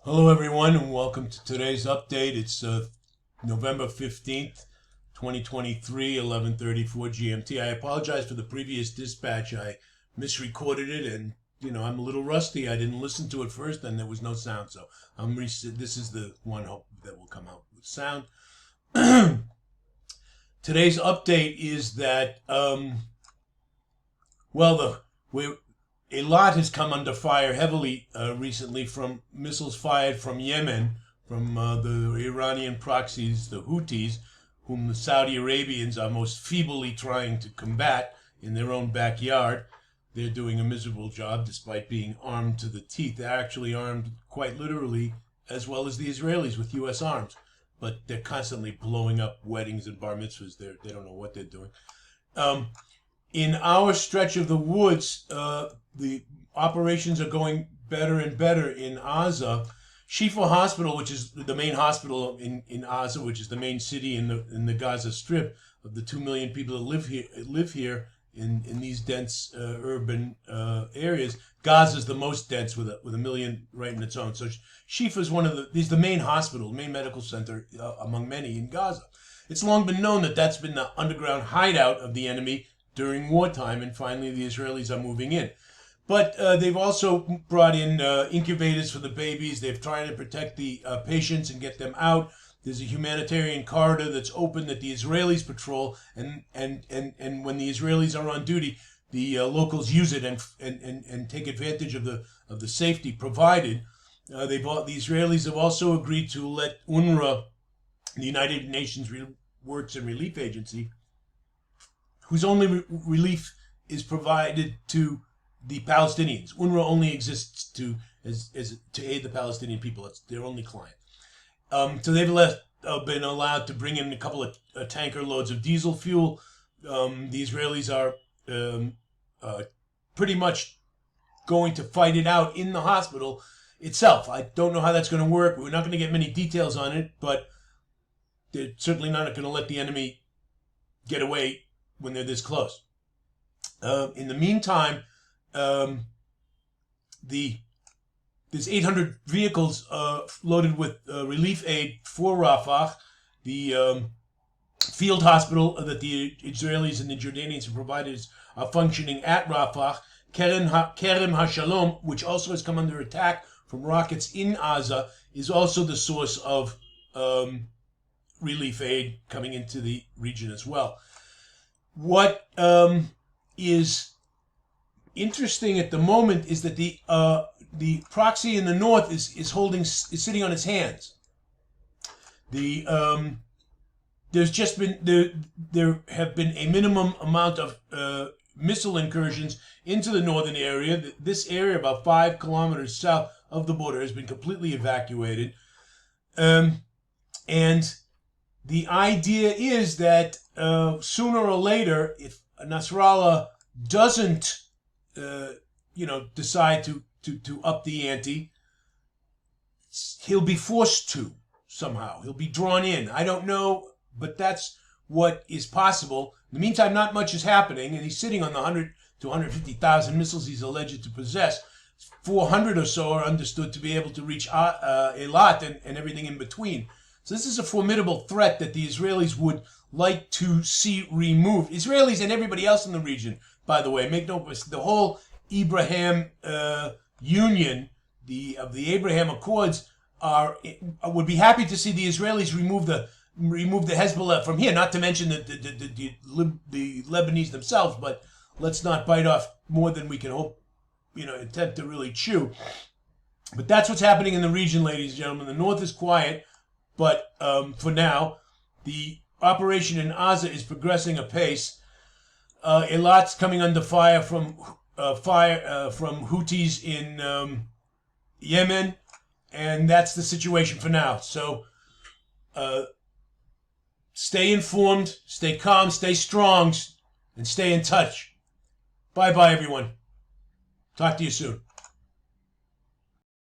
Hello, everyone, and welcome to today's update. It's November 15th, 2023, 11:34 GMT. I apologize for the previous dispatch. I misrecorded it, and, I'm a little rusty. I didn't listen to it first, and there was no sound, so this is the one hope that will come out with sound. Today's update is that, Eilat has come under fire heavily recently from missiles fired from Yemen, from the Iranian proxies, the Houthis, whom the Saudi Arabians are most feebly trying to combat in their own backyard. They're doing a miserable job despite being armed to the teeth. They're actually armed quite literally as well as the Israelis with U.S. arms. But they're constantly blowing up weddings and bar mitzvahs. They don't know what they're doing. In our stretch of the woods, the operations are going better and better in Gaza. Shifa Hospital, which is the main hospital in Gaza, which is the main city in the Gaza Strip, of the 2 million people that live here in these dense urban areas. Gaza is the most dense with a million right in its own. So Shifa is the main hospital, main medical center among many in Gaza. It's long been known that that's been the underground hideout of the enemy during wartime, and finally the Israelis are moving in. But they've also brought in incubators for the babies. They've tried to protect the patients and get them out. There's a humanitarian corridor that's open that the Israelis patrol, and when the Israelis are on duty, the locals use it and take advantage of the safety provided. The Israelis have also agreed to let UNRWA, the United Nations Works and Relief Agency, whose only relief is provided to the Palestinians. UNRWA only exists to aid the Palestinian people. It's their only client. So they've been allowed to bring in a couple of tanker loads of diesel fuel. The Israelis are pretty much going to fight it out in the hospital itself. I don't know how that's going to work. We're not going to get many details on it, but they're certainly not going to let the enemy get away when they're this close. In the meantime, there's 800 vehicles loaded with relief aid for Rafah. The field hospital that the Israelis and the Jordanians have provided are functioning at Rafah. Kerem HaShalom, which also has come under attack from rockets in Gaza, is also the source of relief aid coming into the region as well. What is interesting at the moment is that the proxy in the north is sitting on its hands. There's just been there have been a minimum amount of missile incursions into the northern area. This area, about 5 kilometers south of the border, has been completely evacuated, and the idea is that sooner or later, if Nasrallah doesn't, decide to up the ante, he'll be forced to somehow. He'll be drawn in. I don't know, but that's what is possible. In the meantime, not much is happening, and he's sitting on the 100 to 150,000 missiles he's alleged to possess. 400 or so are understood to be able to reach Eilat and everything in between. So this is a formidable threat that the Israelis would like to see removed. Israelis and everybody else in the region, by the way, make no mistake, the whole Abraham Union, of the Abraham Accords, would be happy to see the Israelis remove the Hezbollah from here. Not to mention the Lebanese themselves, but let's not bite off more than we can hope, attempt to really chew. But that's what's happening in the region, ladies and gentlemen. The north is quiet. But for now, the operation in Gaza is progressing apace. Eilat's coming under fire from Houthis in Yemen, and that's the situation for now. So stay informed, stay calm, stay strong, and stay in touch. Bye-bye, everyone. Talk to you soon.